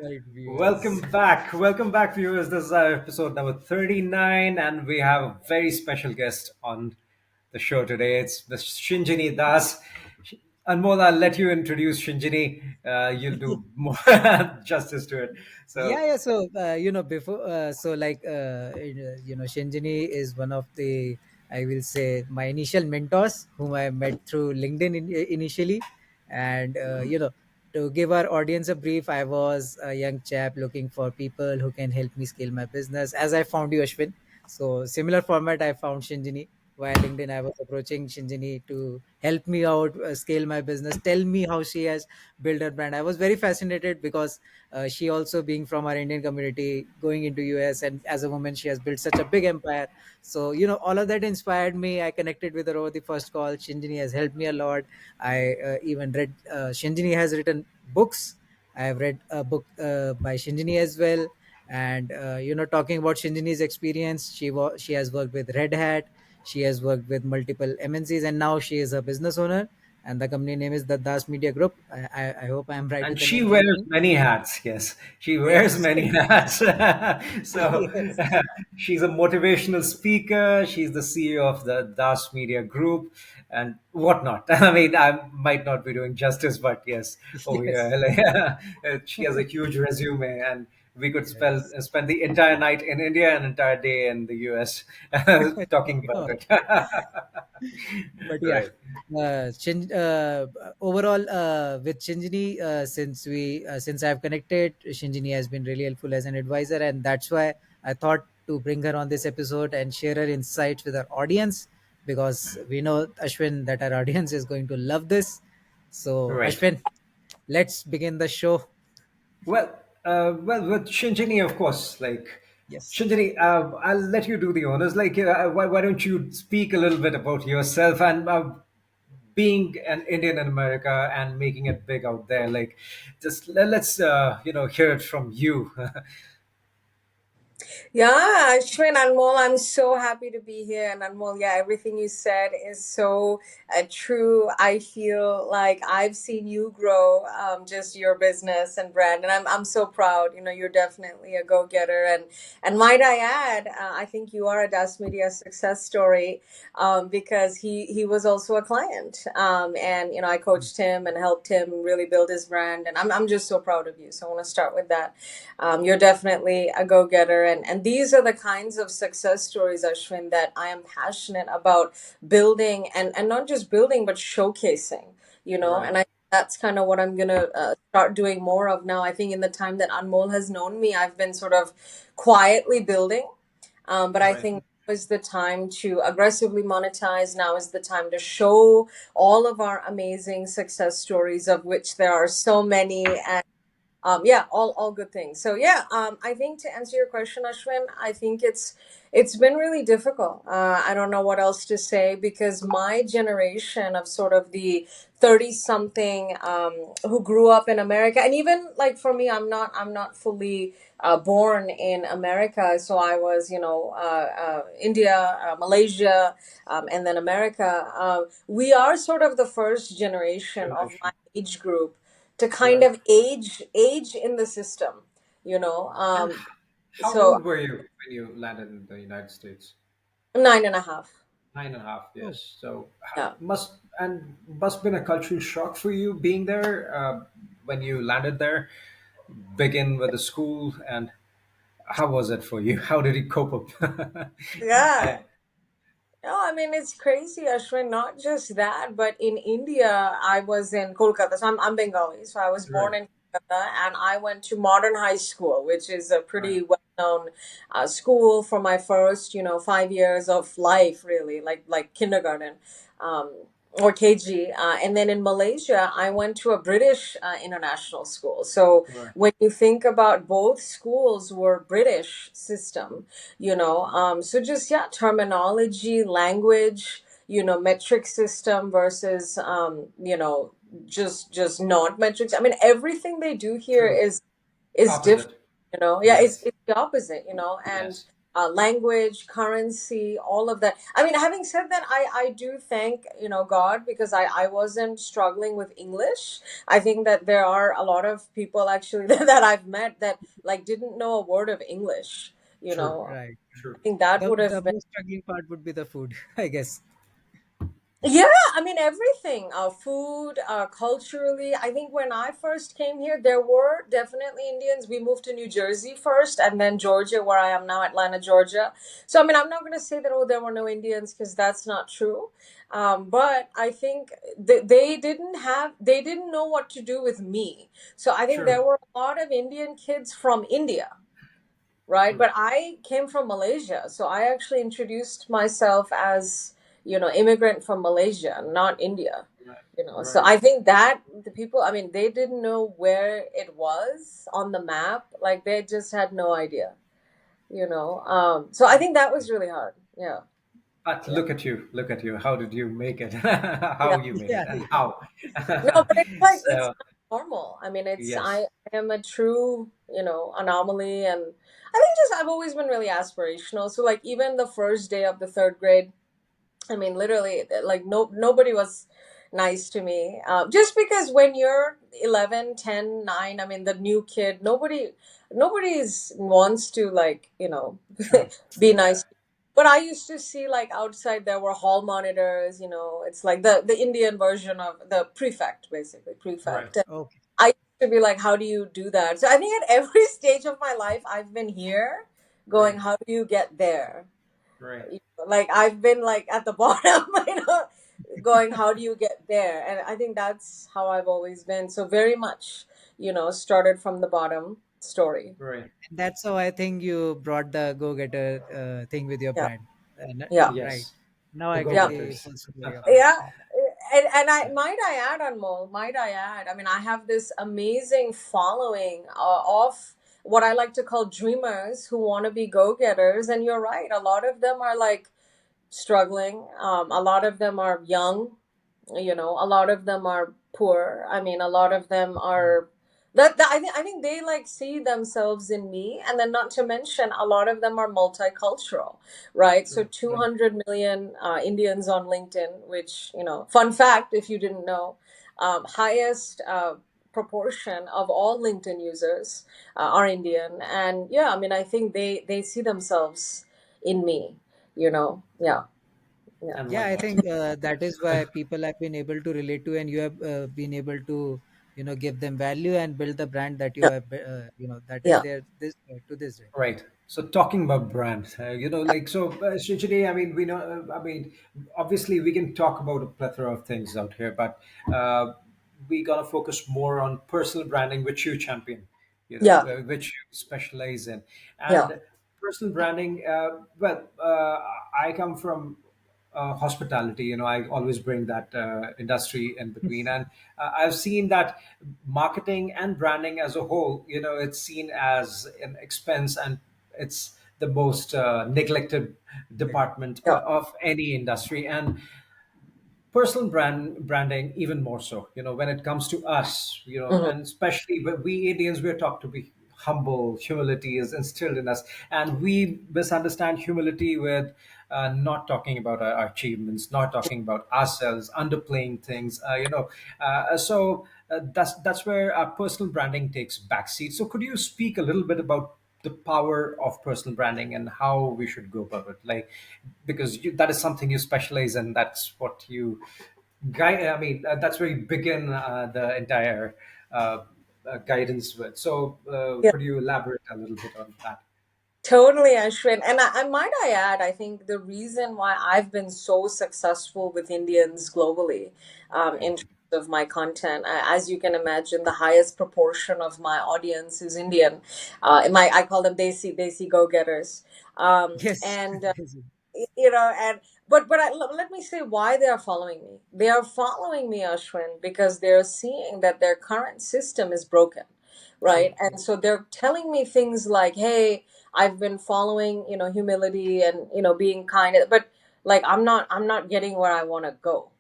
Right, Welcome viewers. back. Welcome back, viewers. This is our episode number 39, and we have a very special guest on the show today. It's Miss Shinjini Das. Anmol, I'll let you introduce Shinjini. You'll do more justice to it. So, Yeah, yeah. So, before, Shinjini is one of the, I will say, my initial mentors whom I met through LinkedIn initially. And, to give our audience a brief, I was a young chap looking for people who can help me scale my business as I found you, Ashwin. So, similar format, I found Shinjini. Via LinkedIn, I was approaching Shinjini to help me out, scale my business, tell me how she has built her brand. I was very fascinated because she also being from our Indian community going into US, and as a woman she has built such a big empire. So all of that inspired me. I connected with her over the first call. Shinjini has helped me a lot. I even read Shinjini has written books. I have read a book by Shinjini as well. And talking about Shinjini's experience, she has worked with Red Hat, she has worked with multiple MNCs, and now she is a business owner, and the company name is the Das Media Group. I hope I am right and with the she name and wears everything. many hats. Yes, she wears Yes. many hats. So Yes. she's a motivational speaker. She's the CEO of the Das Media Group and whatnot. I mean, I might not be doing justice, but yes, over here, Yes. she has a huge resume, and we could Yes. spend the entire night in India and entire day in the US talking about Yeah. it. But yeah, Right, overall, with Shinjini, since I've connected, Shinjini has been really helpful as an advisor, and that's why I thought to bring her on this episode and share her insights with our audience, because we know, Ashwin, that our audience is going to love this. So, right. Ashwin, let's begin the show. Well, with Shinjini, of course, like Yes. Shinjini, I'll let you do the honors. Like, why don't you speak a little bit about yourself and being an Indian in America and making it big out there? Like, just let's hear it from you. Yeah, Ashwin, Anmol, I'm so happy to be here. And Anmol, yeah, everything you said is so true. I feel like I've seen you grow, just your business and brand, and I'm so proud. You're definitely a go getter. And might I add, I think you are a Das Media success story, because he was also a client, and I coached him and helped him really build his brand, and I'm just so proud of you. So I want to start with that. You're definitely a go-getter, and these are the kinds of success stories, Ashwin, that I am passionate about building, and not just building but showcasing. Right, And I that's kind of what I'm gonna start doing more of now. I think in the time that Anmol has known me, I've been sort of quietly building, but I right. think now is the time to aggressively monetize. Now is the time to show all of our amazing success stories, of which there are so many, yeah, all good things. So yeah, I think to answer your question, Ashwin, I think it's been really difficult. I don't know what else to say, because my generation of sort of the 30 something, who grew up in America, and even like for me, I'm not fully born in America. So I was, India, Malaysia, and then America. We are sort of the first generation of my Generation. age group to kind Right. of age in the system, you know. And how So old were you when you landed in the United States? 9.5. 9.5 Oh, years. So Yeah. must been a cultural shock for you being there when you landed there. Begin with the school, and how was it for you? How did you cope up? Yeah. I, No, I mean it's crazy, Ashwin. Not just that, but in India, I was in Kolkata. So I'm Bengali. So I was born right, in Kolkata, and I went to Modern High School, which is a right, pretty well-known school for my first, 5 years of life, really, like kindergarten. Um, or KG, and then in Malaysia, I went to a British international school. So right. when you think about, both schools were British system, so just, yeah, terminology, language, metric system versus, just not metrics. I mean, everything they do here True. is different. Opposite. Yeah, it's Yes, it's the opposite. And yes. language, currency, all of that. I mean, having said that, I do thank, God, because I wasn't struggling with English. I think that there are a lot of people actually that I've met that like didn't know a word of English. You True. know, Right. I True. think that The would have the been. most struggling part would be the food, I guess. Yeah, I mean everything. Food, culturally. I think when I first came here, there were definitely Indians. We moved to New Jersey first, and then Georgia, where I am now, Atlanta, Georgia. So I mean, I'm not going to say that there were no Indians because that's not true. But I think they didn't know what to do with me. So I think there True. were a lot of Indian kids from India, right? True. But I came from Malaysia, so I actually introduced myself as, immigrant from Malaysia, not India. Right. So Right. I think that the people, I mean, they didn't know where it was on the map. Like they just had no idea, So I think that was really hard. Yeah. But Yeah. look at you. Look at you. How did you make it? How Yeah. you made it Yeah, and yeah. how? No, but it's like it's So, not normal. I mean, yes. I am a true, anomaly, and I think just I've always been really aspirational. So like even the first day of the third grade, I mean, literally, like nobody was nice to me. Just because when you're 11, 10, 9, I mean, the new kid, nobody's wants to like, True. be Yeah. nice. But I used to see like outside there were hall monitors, it's like the Indian version of the prefect, basically, Right. prefect. Okay. I used to be like, how do you do that? So I think at every stage of my life, I've been here going, Right. how do you get there? Right. Like I've been like at the bottom, going, how do you get there? And I think that's how I've always been. So very much, started from the bottom story. Right. And that's how I think you brought the go-getter thing with your Yeah, brand. yeah, Right. Yes. Now The I Go get yeah, the Getters. full story of it. yeah. And might I add, Anmol, might I add, I mean, I have this amazing following of what I like to call dreamers who want to be go-getters. And you're right, a lot of them are like struggling. A lot of them are young, a lot of them are poor. I mean, a lot of them Mm. are that I think they like see themselves in me, and then not to mention a lot of them are multicultural, right? So True. 200 million Indians on LinkedIn, which, fun fact if you didn't know, highest proportion of all LinkedIn users are Indian. And yeah, I mean, I think they see themselves in me, yeah, yeah, And Yeah, why I not? think that is why people have been able to relate to, and you have been able to, give them value and build the brand that you yeah, have, that is yeah, there this to this day. Right. So talking about brand, like so, Shinjini, I mean, we know. I mean, obviously, we can talk about a plethora of things out here, but we gotta focus more on personal branding, which you champion, yeah, which you specialize in, yeah. and personal branding. I come from hospitality. I always bring that industry in between, and I've seen that marketing and branding as a whole, it's seen as an expense, and it's the most neglected Yeah. department Yeah. of any industry. And personal branding even more so, when it comes to us, Mhm. and especially when we Indians, we're taught to be humble. Humility is instilled in us, and we misunderstand humility with not talking about our achievements, not talking about ourselves, underplaying things, that's where our personal branding takes backseat. So could you speak a little bit about the power of personal branding and how we should go about it, like, because that is something you specialize in, that's what you guide, I mean, that's where you begin the entire guidance with. So Yeah. could you elaborate a little bit on that? Totally, Ashwin. And might I add, I think the reason why I've been so successful with Indians globally, Right. in terms of my content, as you can imagine, the highest proportion of my audience is Indian. I call them desi go-getters. Yes. And Yes. and let me say why they are following me. They are following me, Ashwin, because they're seeing that their current system is broken, True. right? And so they're telling me things like, hey, I've been following, humility and, being kind, but like I'm not getting where I want to go.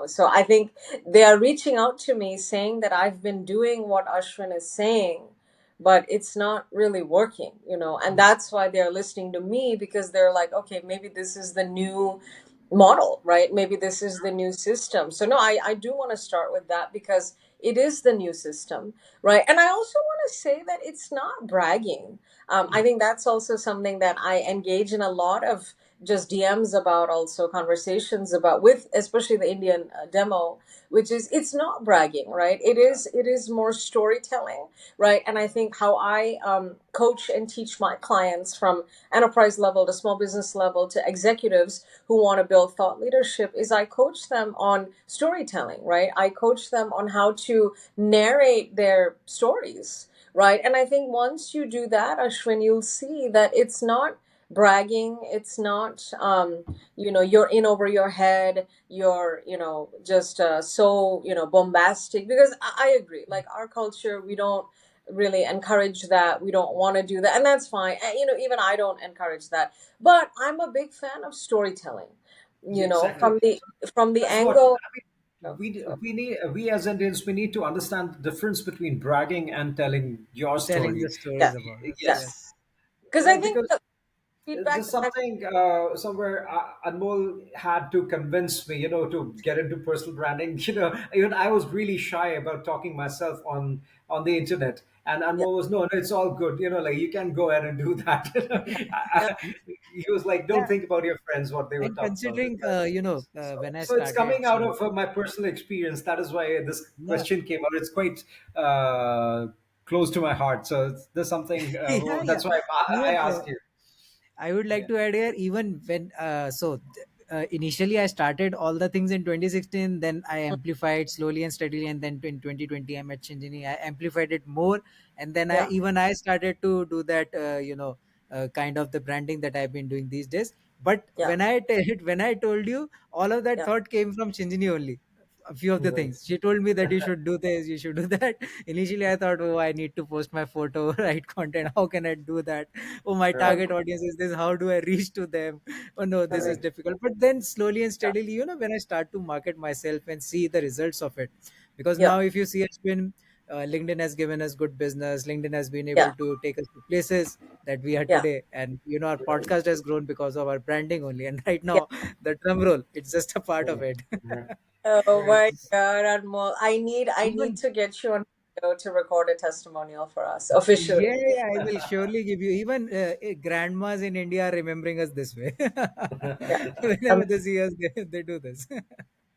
So I think they are reaching out to me saying that I've been doing what Ashwin is saying, but it's not really working, and that's why they're listening to me, because they're like, okay, maybe this is the new model, right? Maybe this is the new system. So no, I do want to start with that, because it is the new system, right? And I also want to say that it's not bragging. I think that's also something that I engage in a lot of just DMs about, also conversations about, with especially the Indian demo, which is, it's not bragging, right? It is more storytelling, right? And I think how I coach and teach my clients, from enterprise level to small business level to executives who want to build thought leadership, is I coach them on storytelling, right? I coach them on how to narrate their stories, right? And I think once you do that, Ashwin, you'll see that it's not bragging. It's not, you're in over your head. You're, just so, bombastic. Because I agree. Like, our culture, we don't really encourage that. We don't want to do that. And that's fine. And, even I don't encourage that. But I'm a big fan of storytelling, Yeah, exactly. from the That's what angle. we need. We as Indians, we need to understand the difference between bragging and telling your Telling the story. stories Yes, about us. yes. Yes, Yes. Because I think because the feedback there's that I've, something somewhere Anmol had to convince me, to get into personal branding. Even I was really shy about talking myself on the internet, and yeah, Anmol was, no, no, it's all good. Like, you can go ahead and do that. yeah, He was like, don't Yeah. think about your friends, what they would And talk about. considering, So, when I so it's started, coming out so of my personal experience. That is why this yeah, question came out. It's quite close to my heart. So there's something. yeah, yeah. That's why I Even asked you. I would like Yeah. to add here, even when initially I started all the things in 2016, then I amplified slowly and steadily, and then in 2020 I met Shinjini. I amplified it more, and then yeah, I started to do that, kind of the branding that I've been doing these days. But yeah, when I told you, all of that yeah, thought came from Shinjini only. A few of the Right. things she told me, that you should do this, you should do that. Initially I thought, oh, I need to post my photo, write content, how can I do that? Oh, my Right. target audience is this, how do I reach to them? Oh no, this is Right. difficult. But then slowly and yeah, steadily, when I start to market myself and see the results of it, because yeah, now if you see, Ashwin, LinkedIn has given us good business. LinkedIn has been yeah, able to take us to places that we are yeah, today, and our Right. podcast has grown because of our branding only. And right yeah. now, the drum roll, it's just a part of Right. it. Right. Oh Right. my God, Anmol. I need Even to get you on video to record a testimonial for us officially. yeah, yeah, I will surely give you. Even grandmas in India are remembering us this way. Yeah. Whenever they see us, they do this.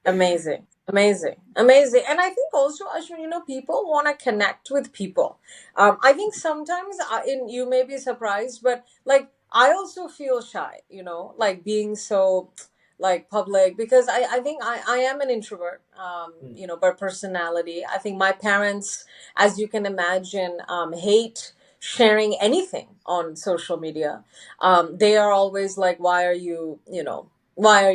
Amazing, amazing, amazing. And I think also, Ashwin, people want to connect with people. I think sometimes, you may be surprised, but like, I also feel shy, like being so like public, because I think I am an introvert, Mm. by personality. I think my parents, as you can imagine, hate sharing anything on social media. They are always like, why are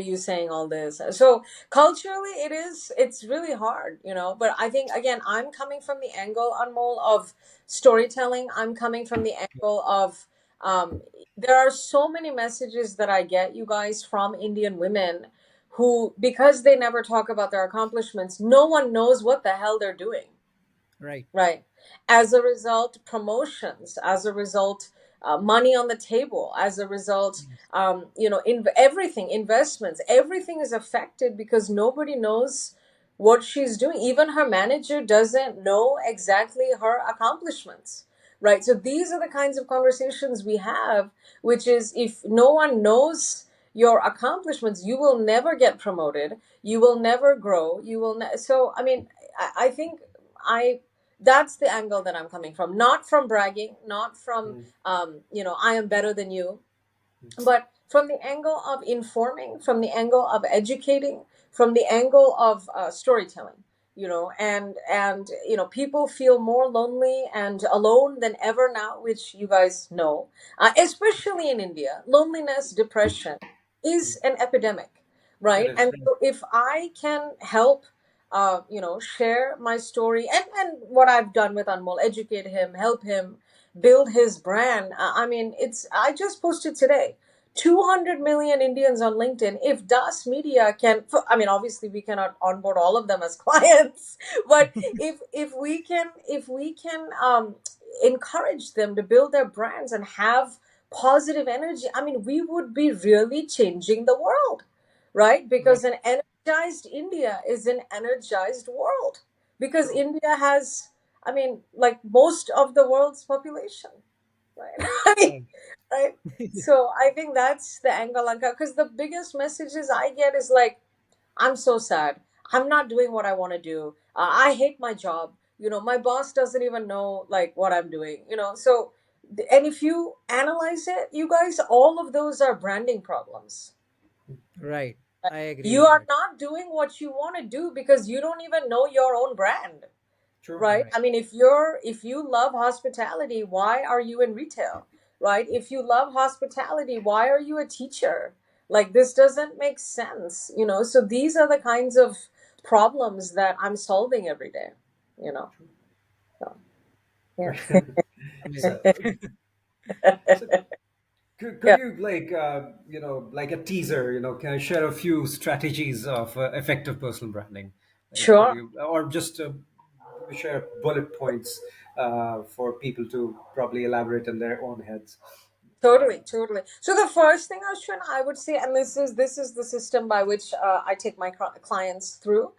you saying all this? So culturally, it's really hard, but I think, again, I'm coming from the angle, Anmol, of storytelling. I'm coming from the angle of, um, there are so many messages that I get, you guys, from Indian women who, because they never talk about their accomplishments, no one knows what the hell they're doing. Right. Right. As a result, promotions, as a result, money on the table, as a result, Yes. everything, investments, everything is affected because nobody knows what she's doing. Even her manager doesn't know exactly her accomplishments. Right. So these are the kinds of conversations we have, which is, if no one knows your accomplishments, you will never get promoted. You will never grow. So, I mean, I think I that's the angle that I'm coming from, not from bragging, not from, Mm. I am better than you, but from the angle of informing, from the angle of educating, from the angle of storytelling. And people feel more lonely and alone than ever now, which you guys know, especially in India. Loneliness, depression is an epidemic, It right? is. And so if I can help, share my story, and what I've done with Anmol, educate him, help him build his brand. I mean, I just posted today, 200 million Indians on LinkedIn. If Das Media can, I mean, obviously we cannot onboard all of them as clients, but if we can, encourage them to build their brands and have positive energy, I mean, we would be really changing the world, right? Right. Because an energized India is an energized world, because True. India has, I mean, like most of the world's population, right? I mean, Right. right? So I think that's the angle, because the biggest messages I get is like, I'm so sad. I'm not doing what I want to do. I hate my job. My boss doesn't even know like what I'm doing. So, and if you analyze it, you guys, all of those are branding problems. Right. Right? I agree You with are that. not doing what you want to do because you don't even know your own brand, True. right? Right. I mean, if you love hospitality, why are you in retail, right? If you love hospitality, why are you a teacher? Like, this doesn't make sense. So these are the kinds of problems that I'm solving every day, you know so yeah. so, Amazing. so could Yeah, you like like a teaser, can I share a few strategies of effective personal branding? Like, could sure. you, or just share bullet points for people to probably elaborate in their own heads? Totally, totally. So the first thing, Ashwin, I would say, and this is the system by which I take my clients through.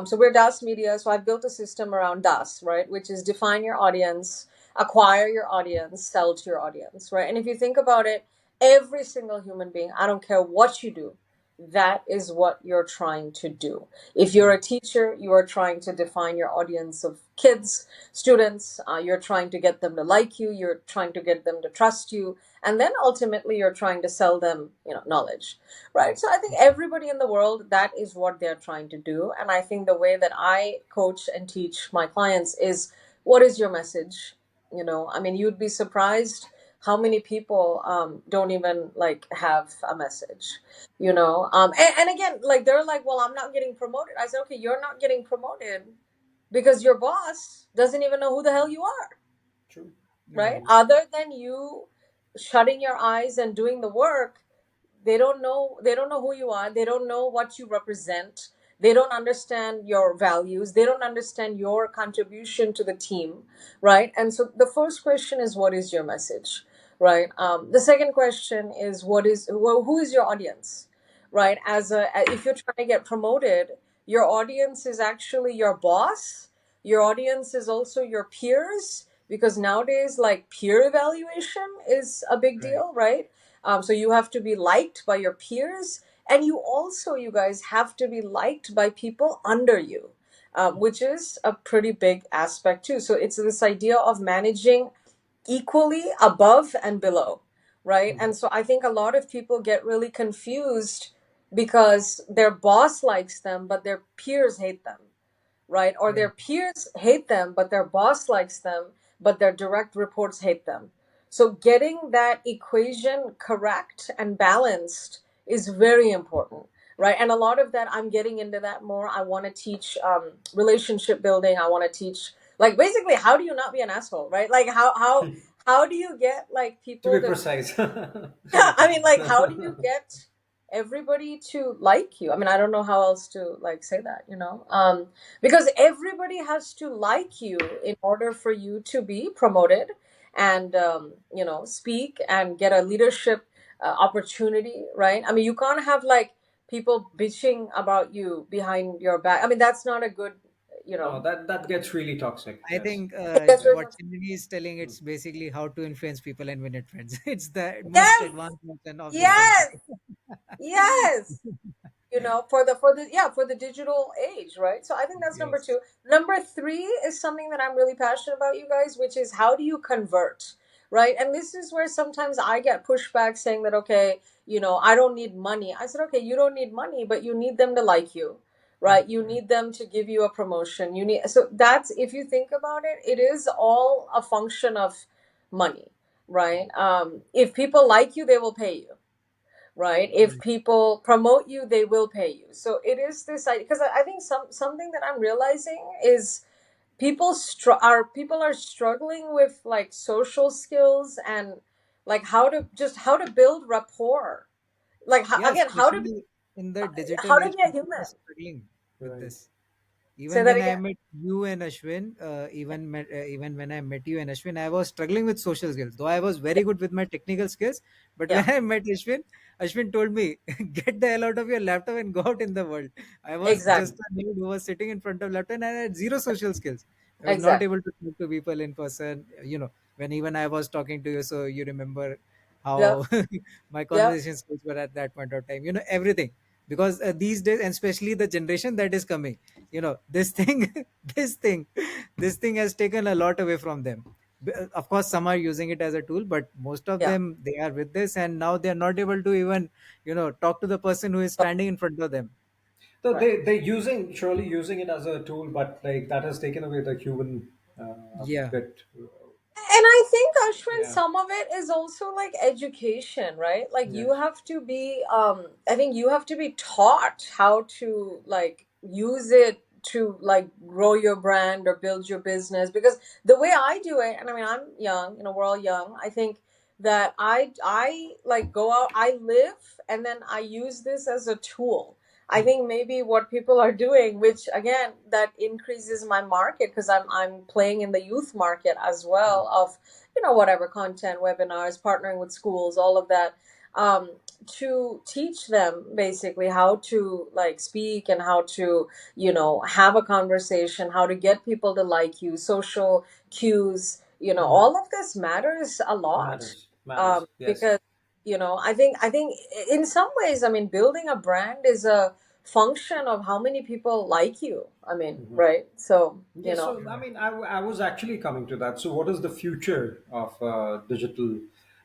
So we're Das Media, so I've built a system around Das, right, which is define your audience, acquire your audience, sell to your audience, right. And if you think about it, every single human being, I don't care what you do, that is what you're trying to do. If you're a teacher, you are trying to define your audience of kids, students. You're trying to get them to like you. You're trying to get them to trust you, and then ultimately you're trying to sell them knowledge, right? So I think everybody in the world, that is what they're trying to do. And I think the way that I coach and teach my clients is, what is your message? I mean, you'd be surprised how many people don't even like have a message. And again, like, they're like, well, I'm not getting promoted. I said, okay, you're not getting promoted because your boss doesn't even know who the hell you are, True. right? Right. Other than you shutting your eyes and doing the work, they don't know who you are. They don't know what you represent. They don't understand your values. They don't understand your contribution to the team, right? And so the first question is, what is your message, right? The second question is, who is your audience, right? If you're trying to get promoted, your audience is actually your boss. Your audience is also your peers, because nowadays, like, peer evaluation is a big Right. deal, right? So you have to be liked by your peers, and you guys have to be liked by people under you, which is a pretty big aspect too. So it's this idea of managing equally above and below, right? And so I think a lot of people get really confused because their boss likes them, but their peers hate them, right? Or their Right. peers hate them, but their boss likes them, but their direct reports hate them. So getting that equation correct and balanced is very important, right? And a lot of that, I'm getting into that more. I want to teach relationship building. I want to teach, like, basically, how do you not be an asshole, right? Like, how do you get like To be people to precise. I mean, like, how do you get everybody to like you? I mean, I don't know how else to like say that, because everybody has to like you in order for you to be promoted and speak and get a leadership opportunity, right? I mean, you can't have like people bitching about you behind your back. I mean, that's not a good, you No, know. that gets really toxic. I Yes. think That's very what Shinjini is telling, it's basically how to influence people and win at friends. It's the most yes, advanced version of the same yes, thing. yes. For the digital age, right? So I think that's number Yes. two. Number three is something that I'm really passionate about, you guys, which is, how do you convert, right? And this is where sometimes I get pushback saying that, okay, I don't need money. I said, okay, you don't need money, but you need them to like you, right? You need them to give you a promotion. So that's, if you think about it, it is all a function of money, right? If people like you, they will pay you, right? If Right. people promote you, they will pay you. So it is this idea, because I think something that I'm realizing is, people are struggling with like social skills, and like how to build rapport, like Yeah, how to especially in the digital how to age, be a people are human. struggling with Right. this. Say Even that when I again. met you and Ashwin, even when I met you and Ashwin, I was struggling with social skills. Though I was very good with my technical skills, but Yeah, when I met Ashwin, Ashwin told me, "Get the hell out of your laptop and go out in the world." I was just exactly, a dude who was sitting in front of laptop, and I had zero social skills. I was not exactly. able to talk to people in person. When even I was talking to you, so you remember how Yep, my yep, conversation skills were at that point of time. Everything, because these days, and especially the generation that is coming, this thing this thing this thing has taken a lot away from them. Of course, some are using it as a tool, but most of yeah. them, they are with this, and now they are not able to even talk to the person who is standing in front of them. So Right. they're using, surely using it as a tool, but like that has taken away the human Yeah, bit. And I think, Ashwin, Yeah. some of it is also like education, right? Like you Yes. have to be, I think you have to be taught how to like use it to like grow your brand or build your business. Because the way I do it, and I mean, I'm young, we're all young. I think that I like go out, I live, and then I use this as a tool. I think maybe what people are doing, which again, that increases my market because I'm playing in the youth market as well of whatever content, webinars, partnering with schools, all of that, to teach them basically how to like speak and how to have a conversation, how to get people to like you, social cues, Mhm. all of this matters a lot, Matters. Matters. Yes. because I think in some ways, I mean, building a brand is a function of how many people like you. I mean, right? So, Yes, so I right. mean, I was actually coming to that. So, what is the future of digital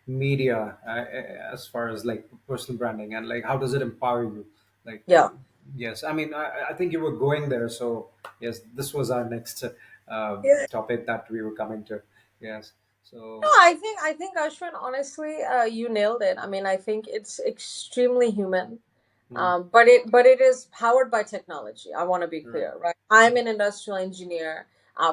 media as far as like personal branding, and like how does it empower you? Like, yeah. yes, I mean, I think you were going there. So, yes, this was our next topic that we were coming to. Yes, No, so I think Ashwin, honestly, you nailed it. I mean, I think it's extremely human, mm, but it is powered by technology. I want to be right, clear, right? I'm an industrial engineer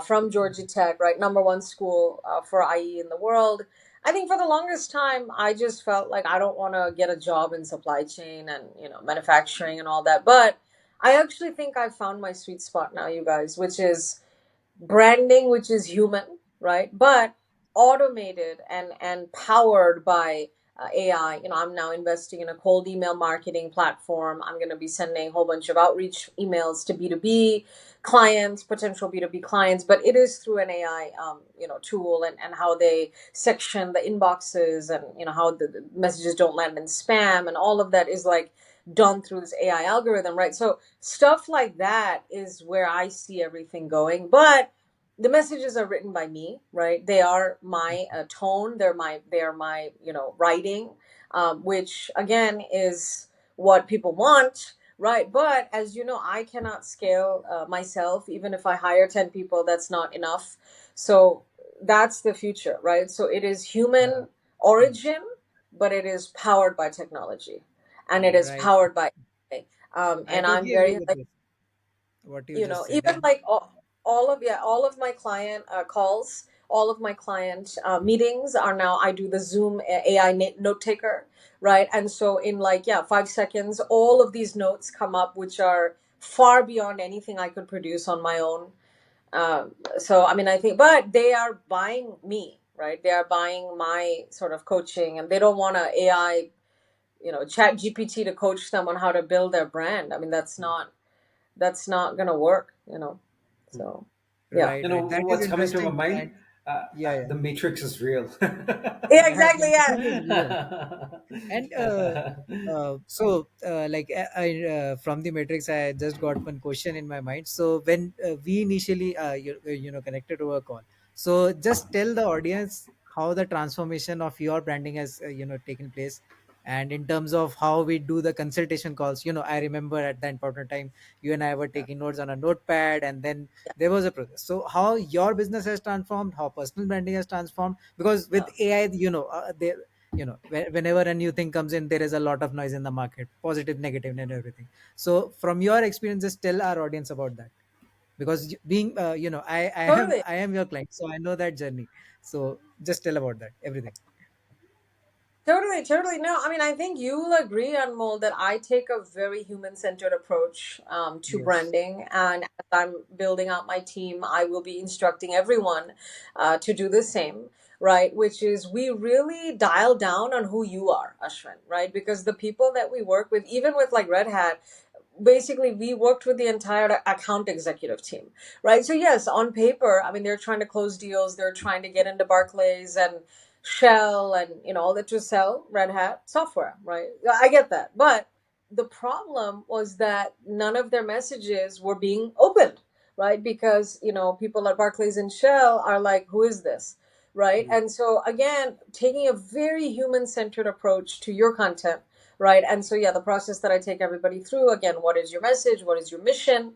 from Georgia Tech, right? Number one school for IE in the world. I think for the longest time, I just felt like I don't want to get a job in supply chain and manufacturing and all that. But I actually think I found my sweet spot now, you guys, which is branding, which is human, right? But automated and powered by AI. I'm now investing in a cold email marketing platform. I'm going to be sending a whole bunch of outreach emails to B2B clients, potential B2B clients, but it is through an AI, tool, and how they section the inboxes, and how the messages don't land in spam, and all of that is like done through this AI algorithm, right? So stuff like that is where I see everything going. But the messages are written by me, right? They are my tone, they are my writing, which again is what people want, right? But as you know, I cannot scale myself. Even if I hire 10 people, that's not enough. So that's the future, right? So it is human origin, but it is powered by technology, and it is Right. powered by AI. I And I'm totally agree very with like, this, what you just said. even like all of my client calls, all of my client meetings are now, I do the Zoom AI note taker, right? And so in like, yeah, 5 seconds, all of these notes come up, which are far beyond anything I could produce on my own. So I mean, I think, but they are buying me, right? They are buying my sort of coaching, and they don't want a AI, chat GPT to coach them on how to build their brand. I mean, that's not gonna work, so yeah. you Right, know right. That is what's coming to my interesting. And mind? yeah, yeah. The Matrix is real. Yeah, Yeah, exactly, yeah. Matrix is real. And like from the Matrix, I just got one question in my mind. So when we initially connected to a call, so just tell the audience how the transformation of your branding has taken place, and in terms of how we do the consultation calls. I remember at that important time, you and I were taking notes on a notepad, and then there was a process. So how your business has transformed, how personal branding has transformed, because with Yeah. AI, whenever a new thing comes in, there is a lot of noise in the market, positive, negative, and everything. So from your experience, just tell our audience about that, because being Totally. I am your client, so I know that journey. So just tell about that, everything. Totally, totally. No, I mean, I think you will agree, Anmol, that I take a very human-centered approach to Yes. branding. And as I'm building out my team, I will be instructing everyone to do the same, right? Which is we really dial down on who you are, Ashwin, right? Because the people that we work with, even with like Red Hat, basically we worked with the entire account executive team, right? So yes, on paper, I mean, they're trying to close deals, they're trying to get into Barclays and Shell and all that to sell Red Hat software, right? I get that, but the problem was that none of their messages were being opened, right? Because people at Barclays and Shell are like, who is this, right? Mm. And so again, taking a very human centered approach to your content, right? And so yeah, the process that I take everybody through, again, what is your message, what is your mission,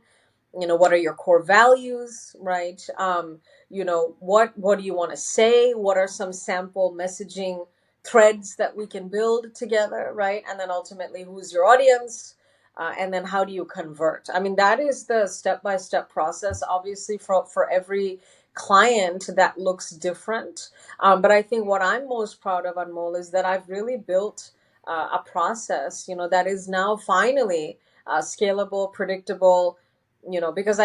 what are your core values, right? What do you want to say, what are some sample messaging threads that we can build together, right? And then ultimately, who's your audience, and then how do you convert? I mean, that is the step by step process. Obviously, for every client that looks different, but I think what I'm most proud of, Anmol, is that I've really built a process that is now finally scalable, predictable, because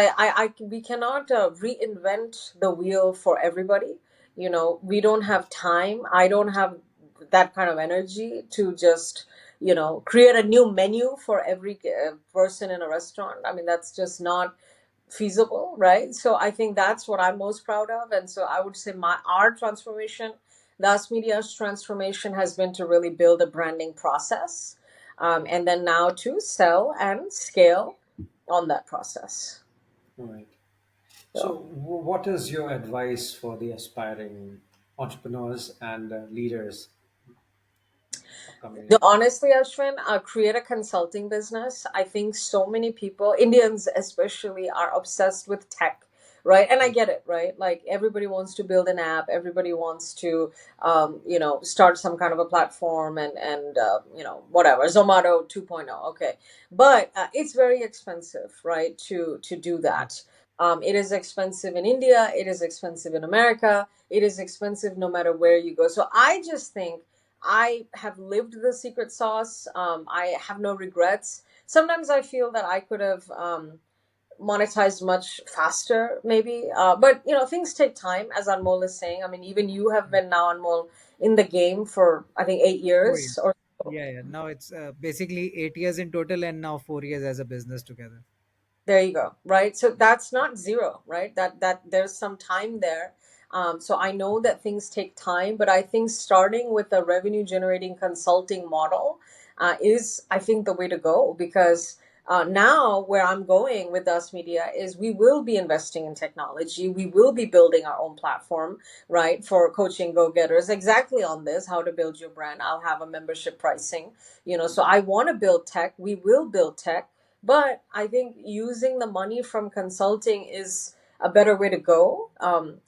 we cannot reinvent the wheel for everybody. We don't have time. I don't have that kind of energy to just create a new menu for every person in a restaurant. I mean, that's just not feasible, right? So I think that's what I'm most proud of. And so I would say our transformation, Das Media's transformation, has been to really build a branding process, and then now to sell and scale on that process. Right. So, So what is your advice for the aspiring entrepreneurs and leaders upcoming? honestly, Ashwin, create a consulting business. I think so many people, Indians especially, are obsessed with tech, right? And I get it, right? Like everybody wants to build an app, everybody wants to, start some kind of a platform, and whatever, Zomato 2.0. Okay, but it's very expensive, right? To do that. It is expensive in India. It is expensive in America. It is expensive no matter where you go. So I just think I have lived the secret sauce. I have no regrets. Sometimes I feel that I could have monetized much faster, maybe. But things take time, as Anmol is saying. I mean, even you have been now, Anmol, in the game for I think 8 years 4 years. or so. Yeah, yeah. Now it's basically 8 years in total, and now 4 years as a business together. There you go, right? So that's not zero, right? That there's some time there. So I know that things take time, but I think starting with a revenue generating consulting model is, I think, the way to go, because now where I'm going with Us Media is we will be investing in technology. We will be building our own platform, right, for coaching go-getters exactly on this, how to build your brand. I'll have a membership pricing, so I want to build tech. We will build tech, but I think using the money from consulting is a better way to go,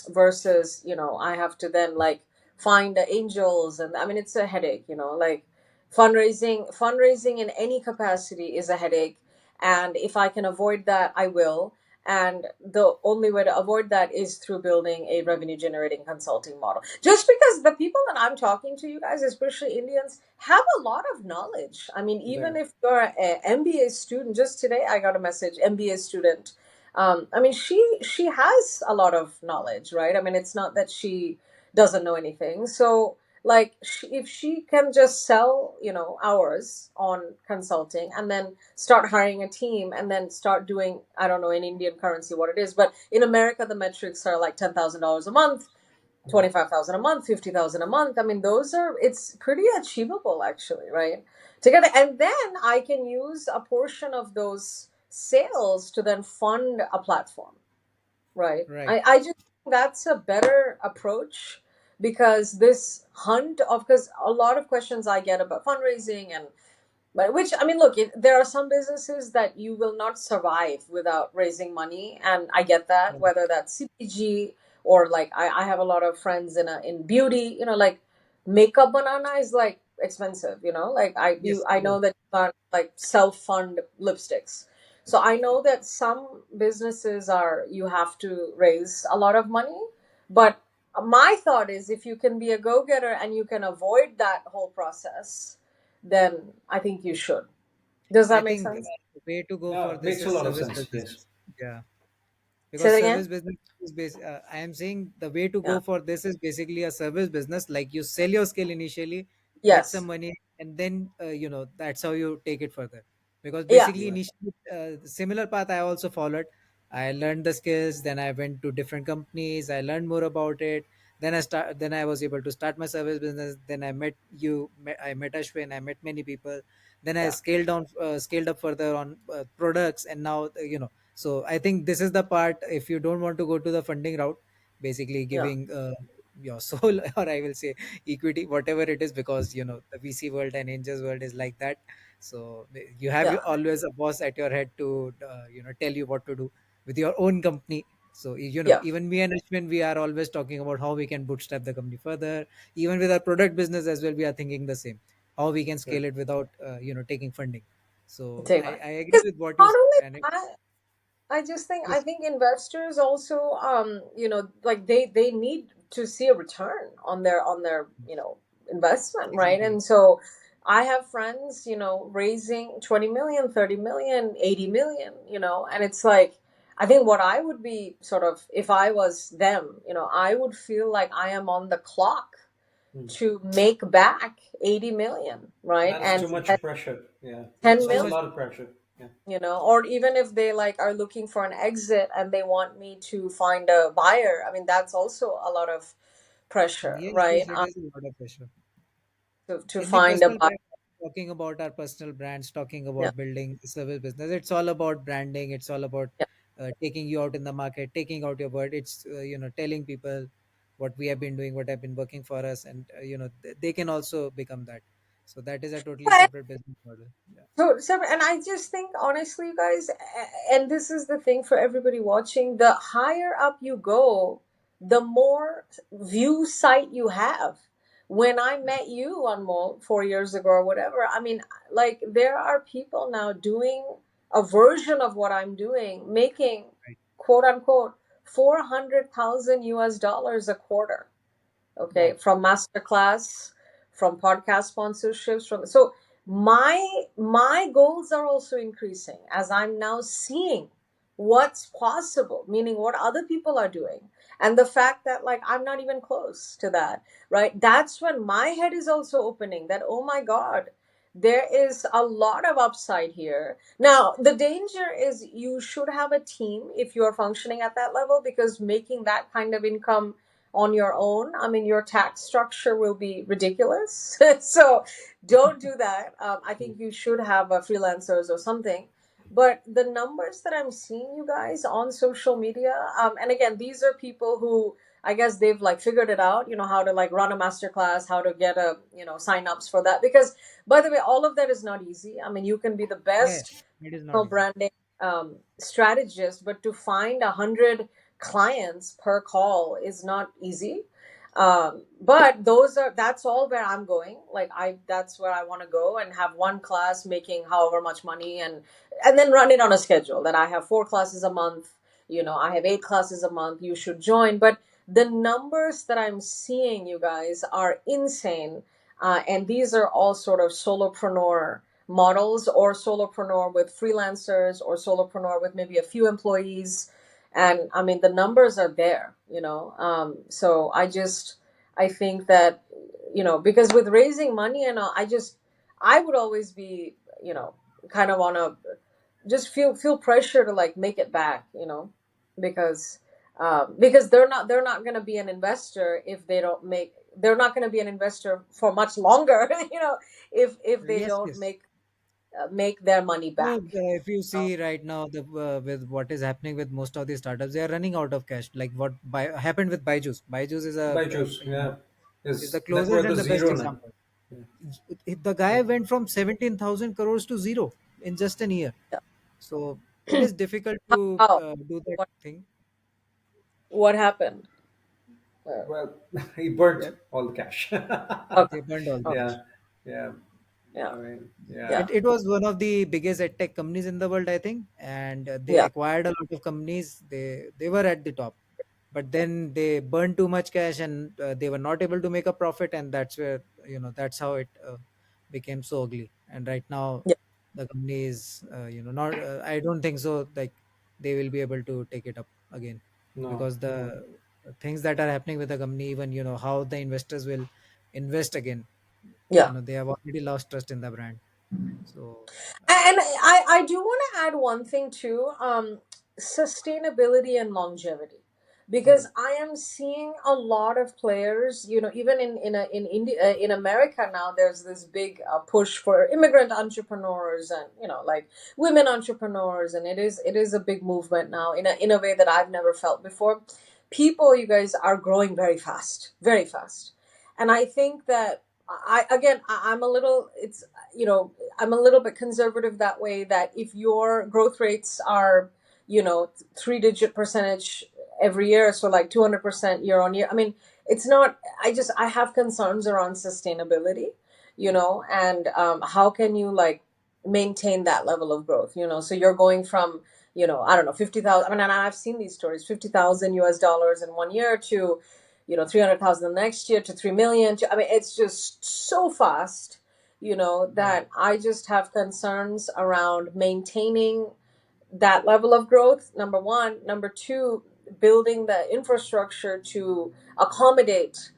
versus, I have to then like find the angels. And I mean, it's a headache, like fundraising in any capacity is a headache. And if I can avoid that, I will. And the only way to avoid that is through building a revenue generating consulting model. Just because the people that I'm talking to, you guys, especially Indians, have a lot of knowledge. I mean, even There. if you're an MBA student, just today I got a message, MBA student. I mean, she has a lot of knowledge, right? I mean, it's not that she doesn't know anything. So, like, if she can just sell, hours on consulting, and then start hiring a team, and then start doing, I don't know in Indian currency what it is, but in America the metrics are like $10,000 a month, 25,000 a month, 50,000 a month. I mean, it's pretty achievable actually, right? Together. And then I can use a portion of those sales to then fund a platform, right? Right. I just think that's a better approach, because this hunt of, because a lot of questions I get about fundraising, and but which, I mean, look, there are some businesses that you will not survive without raising money, and I get that. Whether that's CPG, or like I have a lot of friends in beauty. Like makeup banana is like expensive. Like Yes. I Yes. know that you can't like self fund lipsticks. So I know that some businesses are, you have to raise a lot of money, but my thought is if you can be a go-getter and you can avoid that whole process, then I think you should. Does I that make think sense? the way to go for Yeah, this makes a is lot of service sense. Yes. businesses. Yeah, Say because that service again. business is I am saying the way to Yeah. go for this is basically a service business. Like you sell your skill initially, get some Yes. money, and then that's how you take it further. Because basically Yes. Right. initially, the similar path I also followed. I learned the skills, then I went to different companies, I learned more about it. Then I was able to start my service business. Then I met you, I met Ashwin, I met many people. Then I Yeah. scaled up further on products, and now so I think this is the part. If you don't want to go to the funding route, basically Yeah. giving your soul, or I will say equity, whatever it is, because the VC world and angels world is like that. So you have Yeah. always a boss at your head to tell you what to do with your own company. So Yeah. even me and Ashwin, we are always talking about how we can bootstrap the company further. Even with our product business as well, we are thinking the same, how we can Right. scale it without taking funding. So Take one. I agree Because with what you not said, only and that, I just think I yes, think investors also like they need to see a return on their investment, right? exactly. And so I have friends, raising 20 million, 30 million, 80 million, and it's like I think what I would be sort of if I was them, I would feel like I am on the clock Hmm. to make back 80 million, right? That's too And much pressure. Yeah, 10 It's too that's a million, much. lot of pressure. Yeah. or even if they like are looking for an exit and they want me to find a buyer, I mean that's also a lot of pressure, Yes, right? yes, it is a lot of pressure. To In the find a personal buyer. brand, talking about our personal brands, talking Yeah. about building a service business, it's all about branding. It's all about Yeah. taking you out in the market, taking out your word. It's telling people what we have been doing, what have been working for us, and they can also become that. So that is a totally Yeah, separate business model. Yeah, so, and I just think, honestly, you guys, and this is the thing for everybody watching, the higher up you go, the more view sight you have. When I met you on Mall 4 years ago or whatever, I mean, like, there are people now doing a version of what I'm doing, making right. quote unquote 400,000 US dollars a quarter, okay, Wow. from masterclass, from podcast sponsorships, from so my goals are also increasing as I'm now seeing what's possible, meaning what other people are doing, and the fact that like I'm not even close to that, right? That's when my head is also opening that, oh my god, there is a lot of upside here. Now the danger is you should have a team if you're functioning at that level, because making that kind of income on your own, I mean, your tax structure will be ridiculous. So don't do that. I think you should have freelancers or something. But the numbers that I'm seeing, you guys, on social media, and again, these are people who I guess they've like figured it out, how to like run a masterclass, how to get a, signups for that. Because by the way, all of that is not easy. I mean, you can be the Yeah, best it is not personal easy. branding strategist, but to find 100 clients per call is not easy. But that's all where I'm going. Like that's where I want to go and have one class making however much money, and then run it on a schedule that I have 4 classes a month. I have 8 classes a month. You should join. But the numbers that I'm seeing, you guys, are insane. And these are all sort of solopreneur models, or solopreneur with freelancers, or solopreneur with maybe a few employees. And I mean the numbers are there, so I think that, because with raising money and all, I would always be, kind of on a just feel pressure to like make it back, because they're not going to be an investor if they don't make they're not going to be an investor for much longer, if they Yes, don't yes. make their money No, back. if you see right now, with what is happening with most of these startups, they are running out of cash. Like what happened with Byju's. Byju's is By juice. Yeah, is the his net closest worth and is the best zero now. example. The guy went from 17,000 crores to zero in just an year. So it is difficult to How? do that what thing. what happened? Uh, Well, he burnt Yeah, all the cash. okay. they burned all the Okay. cash. Yeah, yeah. Yeah. I mean, yeah. Yeah. It was one of the biggest edtech companies in the world, I think, and they Yeah. acquired a lot of companies. They were at the top. but then they burned too much cash, and they were not able to make a profit, and that's where, that's how it became so ugly. And right now Yeah. the company is, not, I don't think so, like they will be able to take it up again, No. because the things that are happening with the company, even how the investors will invest again, Yeah. they have already lost trust in the brand. So And I do want to add one thing too, sustainability and longevity, because Mm. I am seeing a lot of players, even in India, in America now, there's this big push for immigrant entrepreneurs and like women entrepreneurs, and it is a big movement now in a way that I've never felt before. People, you guys, are growing very fast, and I think that I'm a little, I'm a little bit conservative that way, that if your growth rates are, 3-digit percentage every year, so like 200% year on year, I mean, it's not, I have concerns around sustainability, and how can you like maintain that level of growth, so you're going from, I don't know, 50,000, I mean, and I've seen these stories, 50,000 US dollars in one year to, 300,000 the next year to 3 million to, I mean, it's just so fast, Right. that I just have concerns around maintaining that level of growth. Number one. Number two, building the infrastructure to accommodate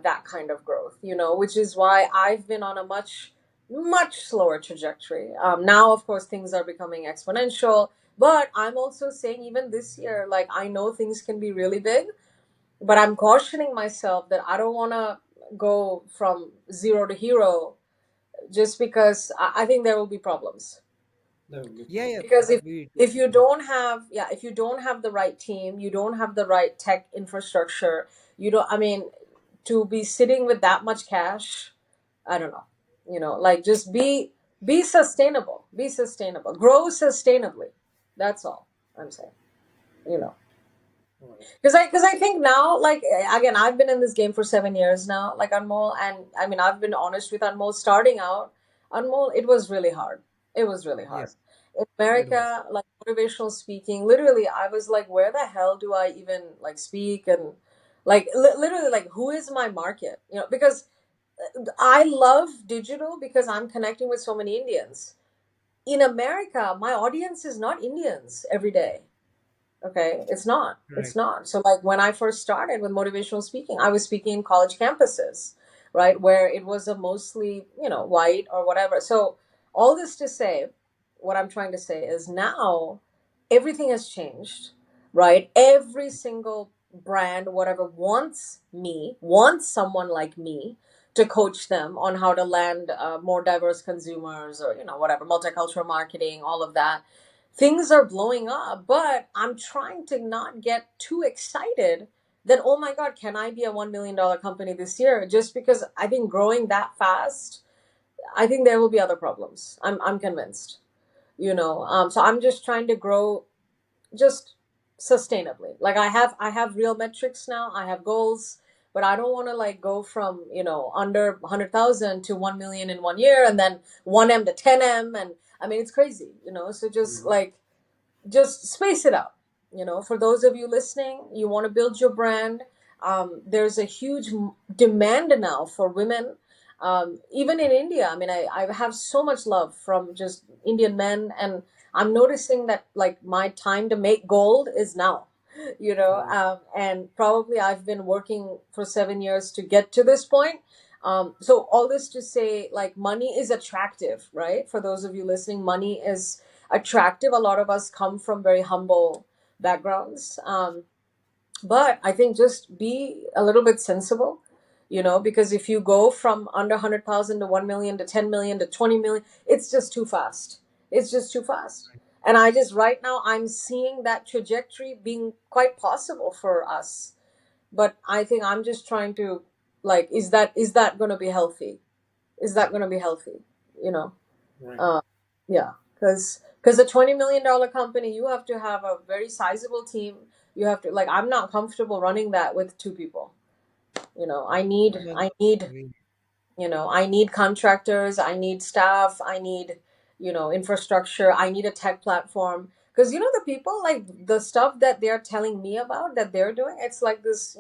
that kind of growth, which is why I've been on a much slower trajectory. Now, of course, things are becoming exponential, but I'm also saying even this year, like, I know things can be really big, but I'm cautioning myself that I don't want to go from zero to hero, just because I think there will be problems. That would be yeah, problem. yeah, Because if we if you don't have, yeah, if you don't have the right team, you don't have the right tech infrastructure, you don't, I mean, to be sitting with that much cash, I don't know. Like, just be sustainable, grow sustainably. That's all I'm saying. You know. Right. Because I think now, like, again, I've been in this game for 7 years now, like Anmol, and I mean, I've been honest with Anmol. Starting out, Anmol, it was really hard. It was really hard. yes, In it was. America, like motivational speaking, literally, I was like, where the hell do I even like speak, and like literally, like, who is my market? Because I love digital because I'm connecting with so many Indians. In America, my audience is not Indians every day. Okay, it's not. It's Right. not. So, like, when I first started with motivational speaking, I was speaking in college campuses, right, where it was a mostly, white or whatever. So, all this to say, what I'm trying to say is now everything has changed, right? Every single brand, whatever, wants someone like me to coach them on how to land more diverse consumers, or, whatever, multicultural marketing, all of that. Things are blowing up, but I'm trying to not get too excited that, oh my God, can I be a $1 million company this year? Just because I've been growing that fast, I think there will be other problems. I'm convinced. So I'm just trying to grow just sustainably. Like, I have real metrics now. I have goals, but I don't want to like go from under 100,000 to 1 million in one year, and then 1M to 10M, and I mean, it's crazy. So just Mhm. like, just space it out. For those of you listening, you want to build your brand. There's a huge demand now for women, even in India. I mean, I have so much love from just Indian men, and I'm noticing that, like, my time to make gold is now. Right. And probably I've been working for 7 years to get to this point. So all this to say, like, money is attractive, right? For those of you listening, money is attractive. A lot of us come from very humble backgrounds. But I think just be a little bit sensible, because if you go from under 100,000 to 1 million to 10 million to 20 million, it's just too fast. It's just too fast. And I just, right now, I'm seeing that trajectory being quite possible for us. But I think I'm just trying to, like, is that going to be healthy? Is that going to be healthy? You know? Right. Uh, yeah, because a $20 million company, you have to have a very sizable team. You have to, like, I'm not comfortable running that with two people. I need No, I need we, I need contractors. I need staff. I need infrastructure. I need a tech platform. because the people, like the stuff that they're telling me about that they're doing, it's like this,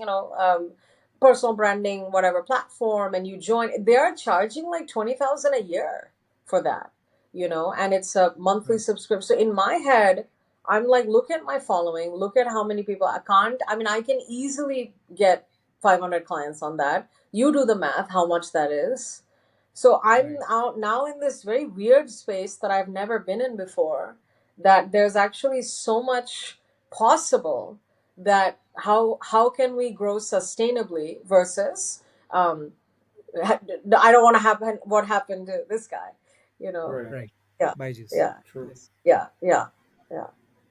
personal branding whatever platform, and you join, they're charging like 20,000 a year for that, and it's a monthly Right. subscription. So in my head, I'm like, look at my following, look at how many people. I mean, I can easily get 500 clients on that. You do the math, how much that is. So I'm Right. out now in this very weird space that I've never been in before, that there's actually so much possible, that how can we grow sustainably versus, um, I don't want to happen what happened to this guy, you know. Right. Right. Yeah, Byju's. yeah, True. Yes. yeah, yeah, yeah.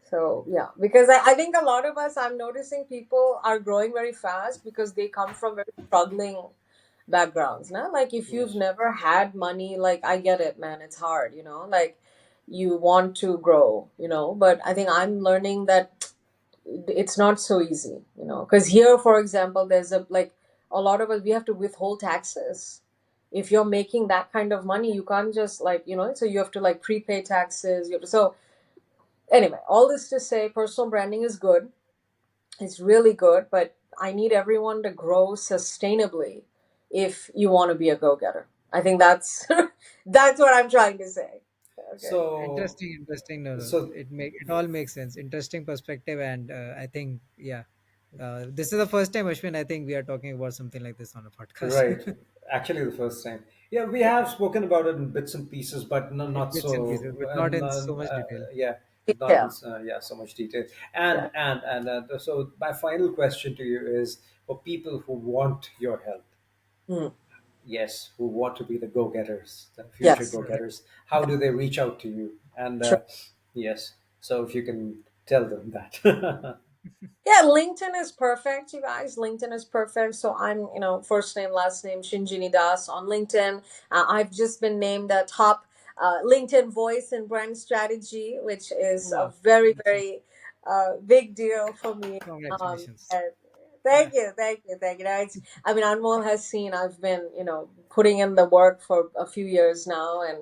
So yeah, because I think a lot of us, I'm noticing people are growing very fast because they come from very struggling backgrounds. Now, like if you've Yes. never had money, like I get it, man, it's hard, like you want to grow, but I think I'm learning that it's not so easy, because here, for example, there's a lot of us, we have to withhold taxes. If you're making that kind of money, you can't just, like, so you have to like prepay taxes. So anyway, all this to say, personal branding is good. It's really good, but I need everyone to grow sustainably if you want to be a go-getter. I think that's that's what I'm trying to say. Okay. So, Interesting, interesting. No, no, so it all makes sense. Interesting perspective, and I think yeah, this is the first time, Ashwin. I think we are talking about something like this on a podcast. right. Actually, the first time. Yeah, we have spoken about it in bits and pieces, but In not bits and so. pieces, but not in so much detail. Yeah, not in Detail. yeah so much detail. Yeah. So my final question to you is for people who want your help. Mm. Yes, who want to be the go-getters, the future Yes. Right. go-getters. How do they reach out to you? And Sure. yes, so if you can tell them that. Yeah, LinkedIn is perfect, you guys. LinkedIn is perfect. So I'm, first name, last name, Shinjini Das on LinkedIn. I've just been named the top LinkedIn voice and brand strategy, which is a Wow, very, that's very big deal for me. congratulations. And Yeah. thank you, thank you, thank you. I mean, Anmol has seen, I've been, putting in the work for a few years now, and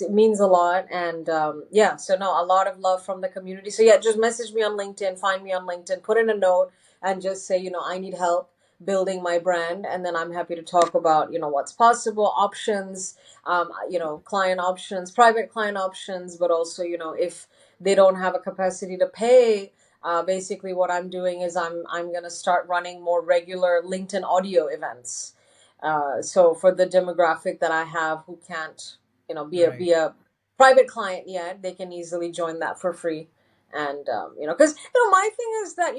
it means a lot. And yeah, so no, a lot of love from the community. So yeah, just message me on LinkedIn, find me on LinkedIn, put in a note, and just say, I need help building my brand, and then I'm happy to talk about, what's possible, options, client options, private client options, but also, if they don't have a capacity to pay. Basically, what I'm doing is I'm gonna start running more regular LinkedIn audio events. So for the demographic that I have who can't, Right. be a private client yet, they can easily join that for free. And because my thing is that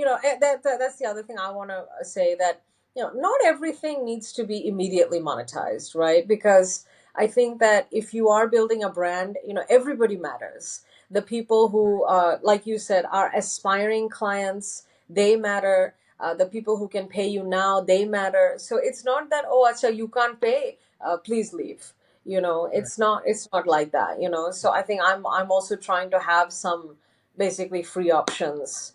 that's the other thing I want to say, that not everything needs to be immediately monetized, right? Because I think that if you are building a brand, everybody matters. The people who, like you said, are aspiring clients, they matter. The people who can pay you now, they matter. So it's not that, oh, acha, you can't pay, please leave. Right. It's not like that. So I think I'm also trying to have some basically free options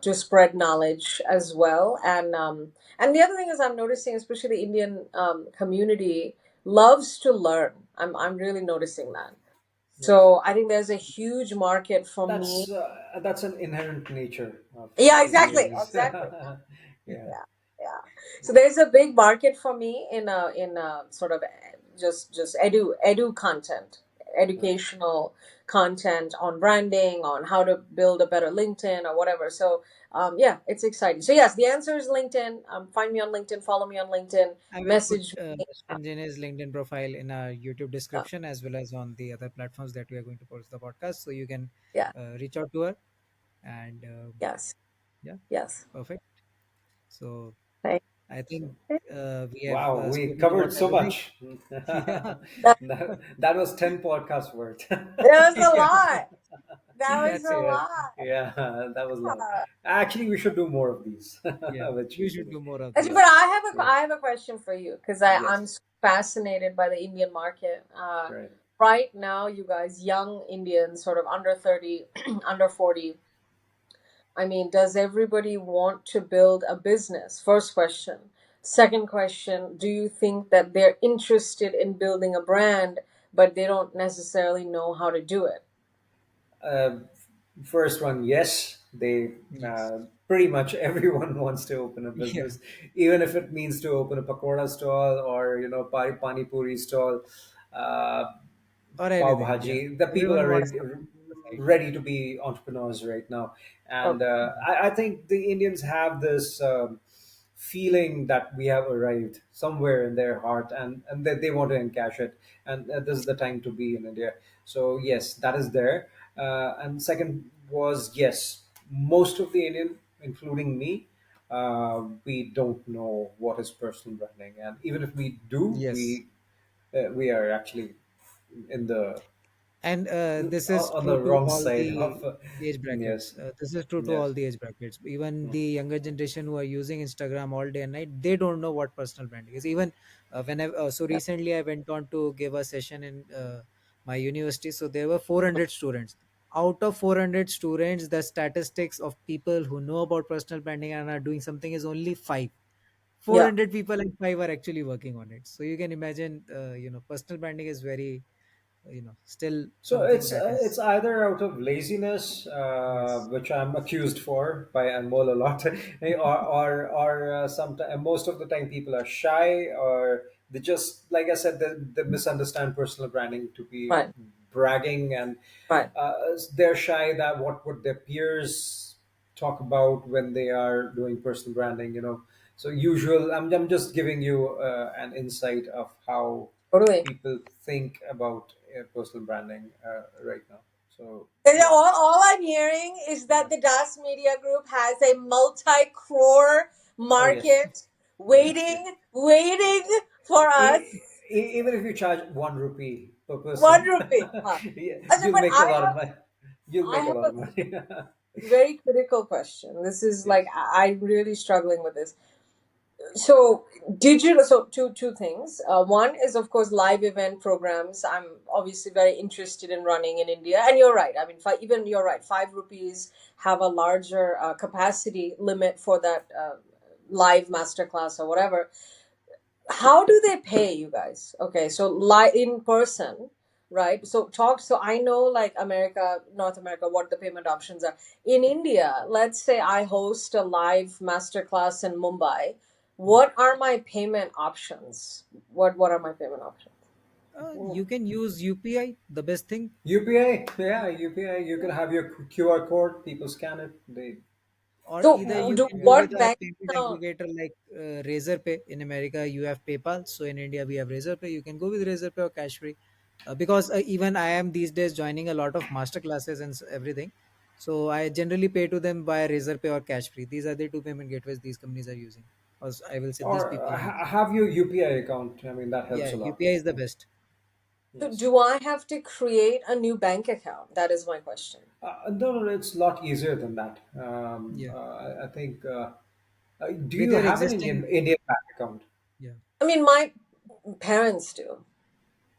to spread knowledge as well. And the other thing is, I'm noticing, especially the Indian community loves to learn. I'm really noticing that. Yes. So I think there's a huge market for me. That's an inherent nature of Yeah, exactly, Indians. exactly. Yeah. Yeah, yeah. So there's a big market for me in sort of just edu content, Right. educational content on branding, on how to build a better LinkedIn or whatever. So yeah, it's exciting. So yes, the answer is LinkedIn. Find me on LinkedIn, follow me on LinkedIn, I will put message me. Shinjini's LinkedIn profile in our YouTube Uh, description as well as on the other platforms that we are going to post the podcast. So you can yeah, reach out to her. And yes, yeah, yes. perfect. So Thank I think you. we have Wow, we spoken about covered so everything. much. Yeah, That was 10 podcasts worth. That was a lot. That was that's a it. Yeah, lot. yeah, that was a lot. Actually, we should do more of these Yeah, with we should Shinjini. do more of Actually, Yeah, but these. yeah, I have a question for you, because I'm yes, so fascinated by the Indian market. right. Right now, you guys, young Indians, sort of under 30, under 40. I mean, does everybody want to build a business? First question. Second question, do you think that they're interested in building a brand, but they don't necessarily know how to do it? Uh, First one, yes, they Yes. pretty much everyone wants to open a Yeah. business, even if it means to open a pakoda stall or pani puri stall, uh, Or pav anything. Yeah. bhaji. The people Everyone are wants ready, something on the side. ready to be entrepreneurs right now, and Okay. I think the Indians have this. Feeling that we have arrived somewhere in their heart, and that they want to encash it, and this is the time to be in India. So yes, that is there. And second was, yes, most of the Indian, including me, we don't know what is personal branding, and even if we do, Yes. we are actually in the And this is on true the to wrong all side the of age brackets. yes, This is true to yes. all the age brackets. Even the younger generation who are using Instagram all day and night, they don't know what personal branding is. Even when I so Yeah. recently I went on to give a session in my university. So there were 400 students. Out of 400 students, the statistics of people who know about personal branding and are doing something is only five. Yeah. 400 people and five are actually working on it. So you can imagine, personal branding is very, still So something that it's is. either out of laziness, Yes. which I'm accused for by Anmol a lot, or sometimes most of the time people are shy, or they just, like I said, they misunderstand personal branding to be Right. bragging, and Right. they're shy that what would their peers talk about when they are doing personal branding. So usual. I'm just giving you an insight of how Totally. people think about personal branding right now. So And yeah, all I'm hearing is that the Das Media Group has a multi-crore oh yes, market yes, yes. waiting for us. Even if you charge 1 rupee per One person, rupee. Huh. yeah, Achha, you'll but make a lot of money. You'll I make a have lot a of money. very critical question. This is like Yes. I'm really struggling with this. So digital. So two things. One is of course live event programs. I'm obviously very interested in running in India, and you're right. I mean, even you're right. 5 rupees have a larger capacity limit for that live masterclass or whatever. How do they pay you guys? Okay, so in person, right? So talk. So I know like America, North America, what the payment options are. In India, let's say I host a live masterclass in Mumbai. What are my payment options? What are my payment options? You can use UPI, the best thing. UPI, yeah, UPI. You Yeah. can have your QR code. People scan it. They Or So either you do can go with what a bank payment account? aggregator like Razorpay. In America, you have PayPal. So in India, we have Razorpay. You can go with Razorpay or cash free. Because even I am these days joining a lot of master classes and everything. So I generally pay to them via Razorpay or cash free. These are the two payment gateways these companies are using. Or I will say these or people are using. have your UPI account. I mean, that Yeah, helps a lot. UPI is the best. So Yes. do I have to create a new bank account? That is my question. No, no, it's a lot easier than that. Yeah. I think. Do With you your have an existing, Indian bank account? yeah. I mean, my parents do,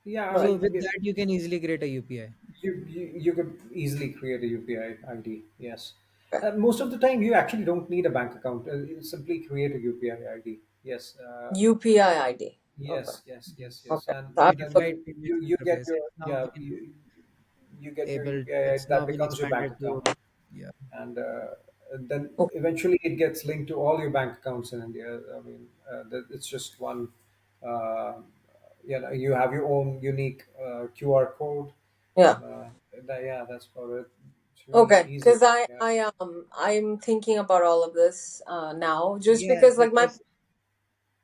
Yeah, I but So mean, with that, you can easily create a UPI. you could easily create a UPI ID. Yes, okay. most of the time you actually don't need a bank account. You simply create a UPI ID. Yes, UPI ID. Okay. yes, Okay. and So I You have and can to write you payment you get interface. your, It's now yeah, been you get your able. UPI, It's that now been becomes your bank expanded account, to, yeah. and then okay. eventually it gets linked to all your bank accounts in India. I mean, it's just one. Uh, you have your own unique QR code. Yeah. Yeah, that's about it. It's really Okay. easy. Because I Yeah. I I'm thinking about all of this now, just Yeah, because like my because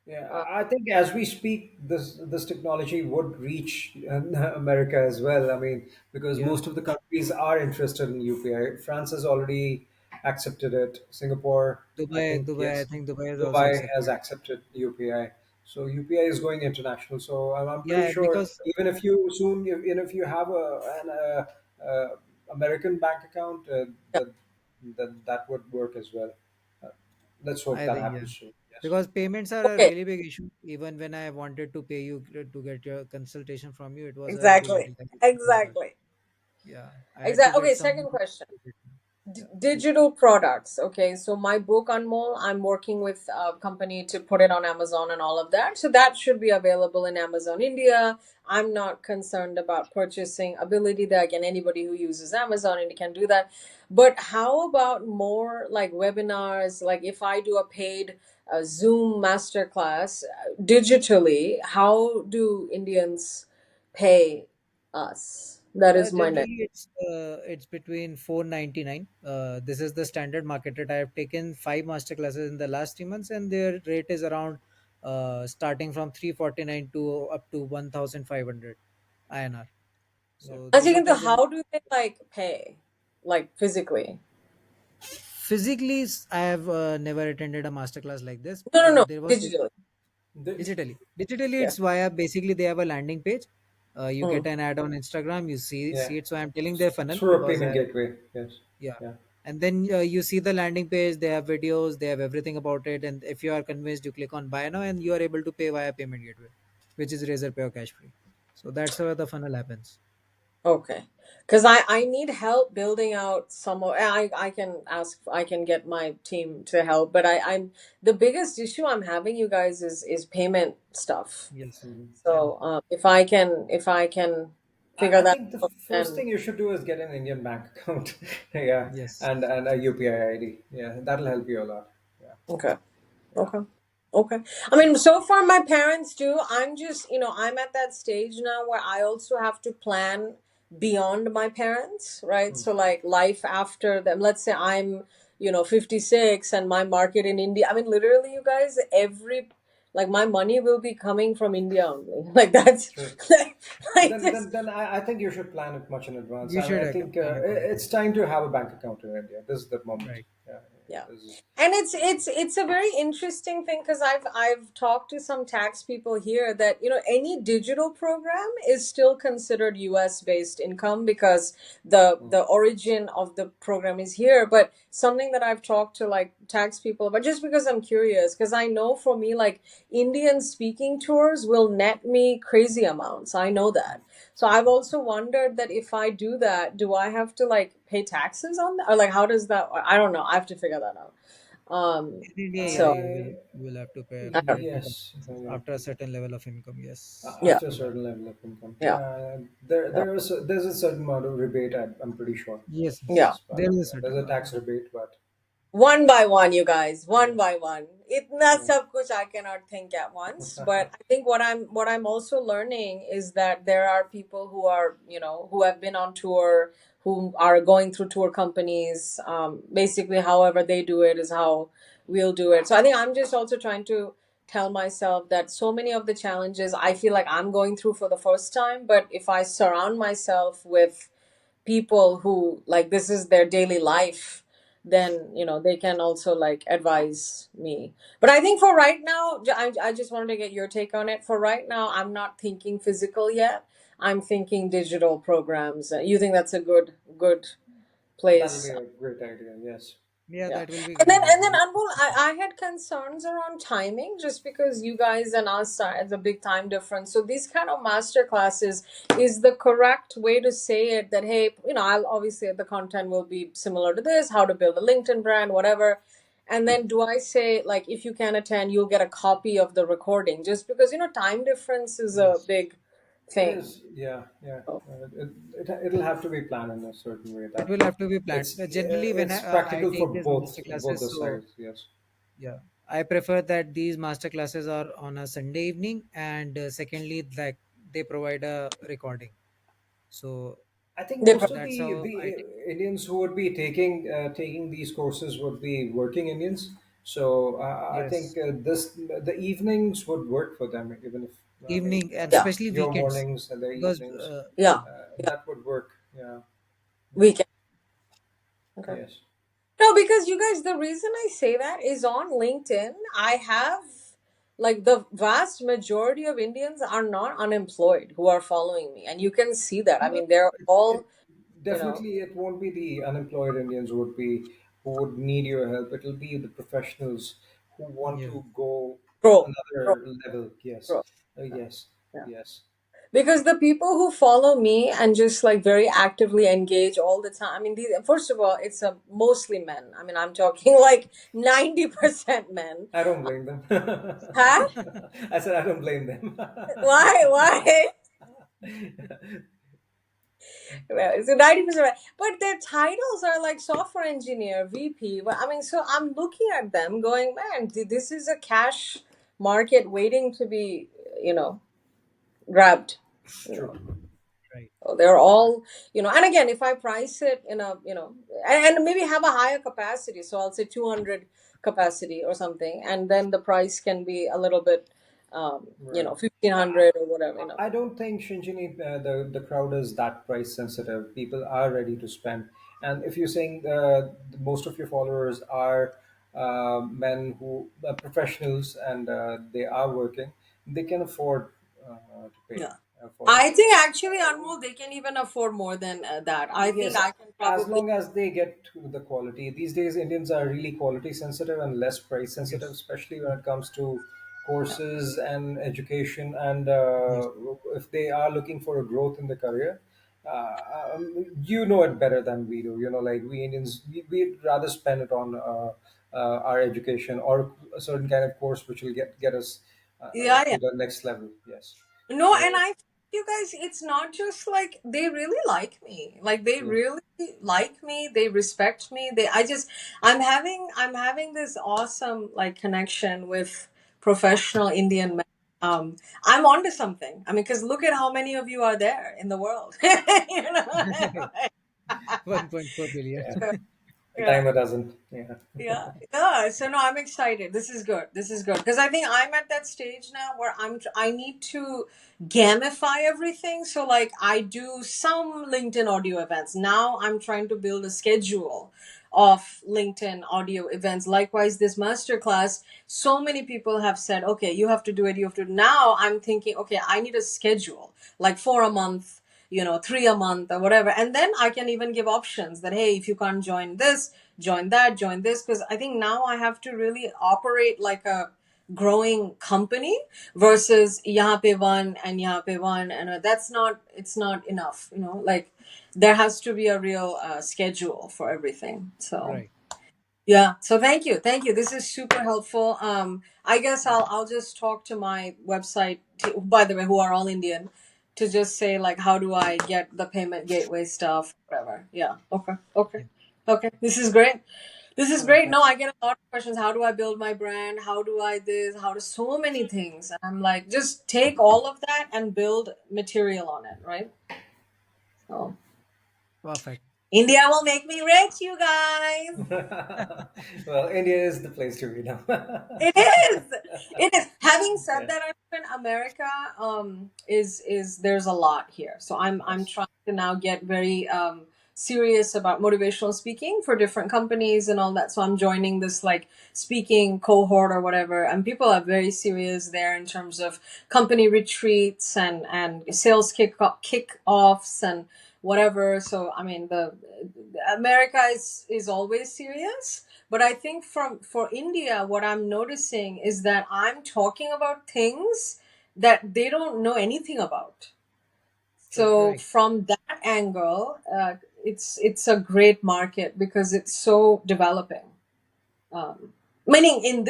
Yeah, uh, I think as we speak, this technology would reach America as well. I mean, because yeah, most of the countries are interested in UPI. France has already accepted it. Singapore, I think, I yes. think Dubai has also Dubai has accepted. accepted UPI. So UPI is going international. So I'm pretty Yeah, sure because even if you soon, even if you have American bank account, yeah, that would work as well. Uh, let's hope I that think, yeah, happens soon. Yes. because payments are a okay, really big issue. Even when I wanted to pay you to get your consultation from you, it was a big exactly, deal. Like, oh my God. exactly, Yeah, I had to exactly. get Okay, someone second to question: facilitate me. digital products. Okay, so my book Anmol, I'm working with a company to put it on Amazon and all of that. So that should be available in Amazon India. I'm not concerned about purchasing ability there. Again, anybody who uses Amazon and can do that. But how about more like webinars? Like if I do a paid Zoom masterclass digitally, how do Indians pay us? That is my next. Generally, it's between 499. This is the standard market rate. I have taken five master classes in the last 3 months, and their rate is around starting from 349 to up to 1,500 INR. Yeah. So I was these are thinking, the how do they like pay, like physically? physically. I have never attended a master class like this. No, no, no, There was digitally. The, digitally Yeah. it's via, basically they have a landing page. You Mm. get an ad on Instagram, you yeah. see it. So I'm telling their funnel Through a because payment gateway. Yes. yeah. Yeah. And then you see the landing page, they have videos, they have everything about it, and if you are convinced, you click on buy now and you are able to pay via payment gateway, which is Razor Pay or Cash Free. So that's how the funnel happens. Okay. Because I need help building out some more. I can ask, I can get my team to help, but I'm the biggest issue I'm having, you guys, is payment stuff. Yes. Mhm. And So if I can figure I that think the out, first and thing you should do is get an Indian bank account. Yeah. yes. And a UPI ID. Yeah. That'll help you a lot. Yeah. okay. Yeah. Okay. Okay. I mean, so far my parents do. I'm just, I'm at that stage now where I also have to plan beyond my parents, right? Mm. So like life after them. Let's say I'm, 56 and my market in India. I mean, literally, you guys, like my money will be coming from India only. Like that's Sure. like this. Then I think you should plan it much in advance. You should I think plan accordingly. it's time to have a bank account in India. This is the moment. Right. Yeah. Yeah. This is, And it's a very interesting thing because I've talked to some tax people here that any digital program is still considered US based income because the origin of the program is here. But something that I've talked to like tax people about, just because I'm curious, because I know for me, like Indian speaking tours will net me crazy amounts. I know that. So I've also wondered that if I do that, do I have to like pay taxes on that, or like how does that? I don't know. I have to figure that out. Um, In India, yeah, so you will have to I don't. pay yes. Yeah. after a certain level of income. Yes, Yeah, After a you're right. certain level of income, yeah, yeah, there's a certain amount of rebate. I'm pretty sure. Yes, yeah. yes. Yes, There but is a yeah, there's certain a amount. tax rebate, but One by one, you guys. yeah. One by one. Itna Yeah. sab kuch I cannot think at once. But I think what I'm also learning is that there are people who are who have been on tour, who are going through tour companies. Basically, however they do it is how we'll do it. So I think I'm just also trying to tell myself that so many of the challenges I feel like I'm going through for the first time. But if I surround myself with people who like this is their daily life, then they can also like advise me. But I think for right now, I just wanted to get your take on it. For right now, I'm not thinking physical yet. I'm thinking digital programs. You think that's a good That'll place? be a great idea. Yes. Yeah, Yeah. that will be And then great and then idea. Anmol, I had concerns around timing just because you guys and us are at a big time difference. So these kind of master classes is the correct way to say it that hey, I'll obviously the content will be similar to this, how to build a LinkedIn brand, whatever. And then do I say like if you can attend, you'll get a copy of the recording just because time difference is a Yes, big It thing. is. Yeah. Yeah. So, It'll have to be planned in a certain way it that will have to be planned. Generally, when it's I practical for take these master both classes, the so sides. Yes. yeah, I prefer that these master classes are on a Sunday evening, and secondly, like they provide a recording. So I think they most pro- of that's the how I take. Indians who would be taking these courses would be working Indians. So I think Yes, this the evenings would work for them, even if evening and yeah, especially your weekends, mornings and their because evenings, yeah, yeah. that would work. Yeah. We can. Okay. Yes. No, because you guys, the reason I say that is on LinkedIn, I have like the vast majority of Indians are not unemployed who are following me. And you can see that. I No, mean, they're it all, you know, definitely it won't be the unemployed Indians who would need your help. It'll be the professionals who want yeah, to go grow, grow, another level. Yes. grow. Yes. Yeah. Yes. Because the people who follow me and just like very actively engage all the time, I mean, these, first of all, it's a mostly men. I mean, I'm talking like 90% men. I don't blame them. Huh? I said I don't blame them. Why? Why? Well, it's 90%. But their titles are like software engineer, VP. Well, I mean, so I'm looking at them going, man, this is a cash market waiting to be, you know, grabbed. You True. know, Right. so they're all, and again, if I price it in a, and maybe have a higher capacity, so I'll say 200 capacity or something, and then the price can be a little bit, Right. 1500 or whatever. I don't think Shinjini, the crowd is that price sensitive. People are ready to spend, and if you're saying most of your followers are men who professionals and they are working, they can afford to pay Yeah. for it. I think actually, Anmol, they can even afford more than that. I think Yes, I can as probably. long as they get to the quality. These days, Indians are really quality sensitive and less price sensitive, Yes. especially when it comes to courses and education. And Yes. if they are looking for a growth in the career, you know it better than we do. Like we Indians, we'd rather spend it on our education or a certain kind of course which will get us Yeah, yeah. to the next level. Yes. No, So, and I think you guys, it's not just like they really like me. Like they yeah. really like me. They respect me. I'm having this awesome like connection with professional Indian men. I'm onto something. I mean, because look at how many of you are there in the world. you know? 1.4 billion. Yeah. A Yeah. dime a dozen. Yeah. Yeah, yeah. So no, I'm excited. This is good. This is good because I think I'm at that stage now where I need to gamify everything. So like I do some LinkedIn audio events. Now I'm trying to build a schedule of LinkedIn audio events. Likewise, this masterclass, so many people have said, okay, you have to do it, you have to. Now I'm thinking, okay, I need a schedule, like 4 a month, 3 a month or whatever. And then I can even give options that, hey, if you can't join this, join that, join this. Because I think now I have to really operate like a growing company versus yahan pe one and yahan pe one. And it's not enough, like there has to be a real schedule for everything. So Right. yeah. So thank you. This is super helpful. I guess I'll just talk to my website. By the way, who are all Indian, to just say like, how do I get the payment gateway stuff, whatever. Yeah. Okay. Okay. Yeah. Okay. This is great. This is great. Okay. No, I get a lot of questions. How do I build my brand? How do I this? How do so many things? And I'm like, just take all of that and build material on it, right? So Perfect. India will make me rich, you guys. Well, India is the place to be now. It is. It is. Having said Yeah. that, Ashwin, America is there's a lot here. So I'm Yes. trying to now get very serious about motivational speaking for different companies and all that. So I'm joining this like speaking cohort or whatever, and people are very serious there in terms of company retreats and sales kick-offs and whatever. So I mean, the America is always serious, but I think for India, what I'm noticing is that I'm talking about things that they don't know anything about. True. So Right. from that angle, it's a great market because it's so developing. Meaning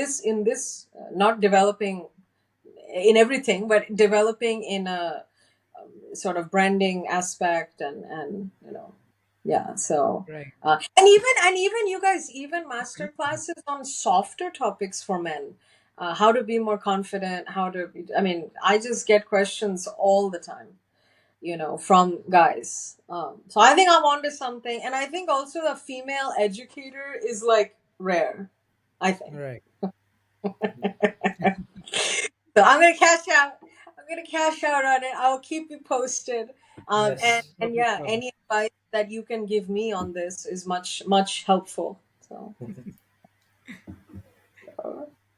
not developing in everything, but developing in a sort of branding aspect and yeah. So Right. and even you guys, even master classes on softer topics for men, how to be more confident, how to be, I mean, I just get questions all the time, from guys. So I think I'm onto something, and I think also a female educator is like rare, I think. Right. So I'm gonna cash out on it. I'll keep you posted. And Yes. and Perfect. yeah, Perfect. any advice that you can give me on this is much much helpful. So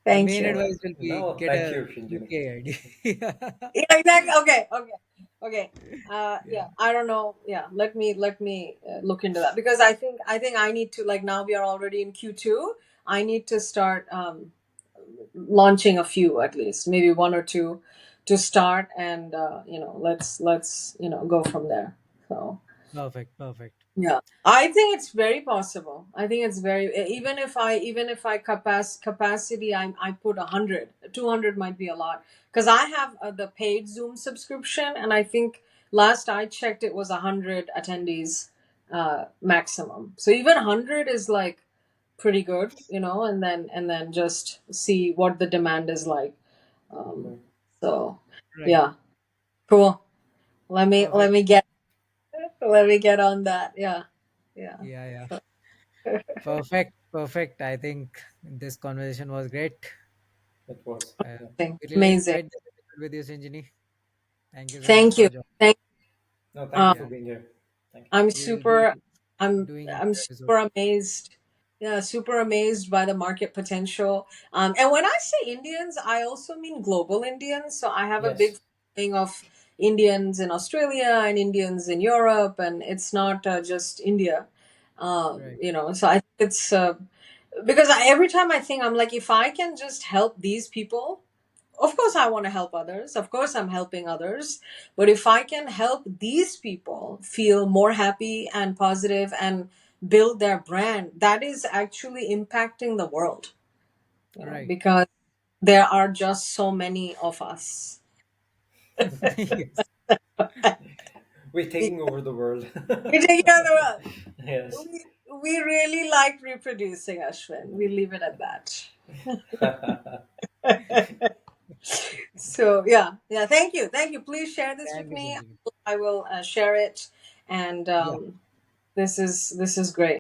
The thank main you. advice will be No, get thank a you, Shinjini. UK ID. Yeah, exactly. Okay, okay, okay. Yeah. Yeah, I don't know. Yeah, let me look into that because I think I need to, like, now we are already in Q2. I need to start launching a few, at least maybe one or two to start, and let's go from there. So Perfect, perfect. yeah, I think it's very possible. I think it's very, even if I capacity, I put 100, 200 might be a lot, because I have the paid Zoom subscription, and I think last I checked it was 100 attendees maximum. So even 100 is like pretty good, and then just see what the demand is like. Um, Mhm. so Right. yeah, cool. Let me let Perfect. me get let me get on that. Yeah, yeah. Yeah, yeah. Perfect, perfect. I think this conversation was great. It was. Uh, Yeah. we really Amazing. enjoyed this episode with you, Shinjini. Thank you so much Thank for you. joining. Thank. No, thank you Um, for Yeah, being here. Thank you. I'm we will be super. I'm doing I'm more episodes. super amazed. Yeah, super amazed by the market potential. And when I say Indians, I also mean global Indians. So I have a big Yes. thing of Indians in Australia and Indians in Europe, and it's not just India. Right. So I think it's because every time I think, I'm like, if I can just help these people, of course I want to help others, of course I'm helping others, but if I can help these people feel more happy and positive and build their brand, that is actually impacting the world, Right. because there are just so many of us. Yes. We're taking over the world. We're taking care of the world. Yes. We really like reproducing, Ashwin. We leave it at that. So yeah, yeah. Thank you. Please share this with Thank you, me. Shinjini. I will share it, and Yeah. this is great.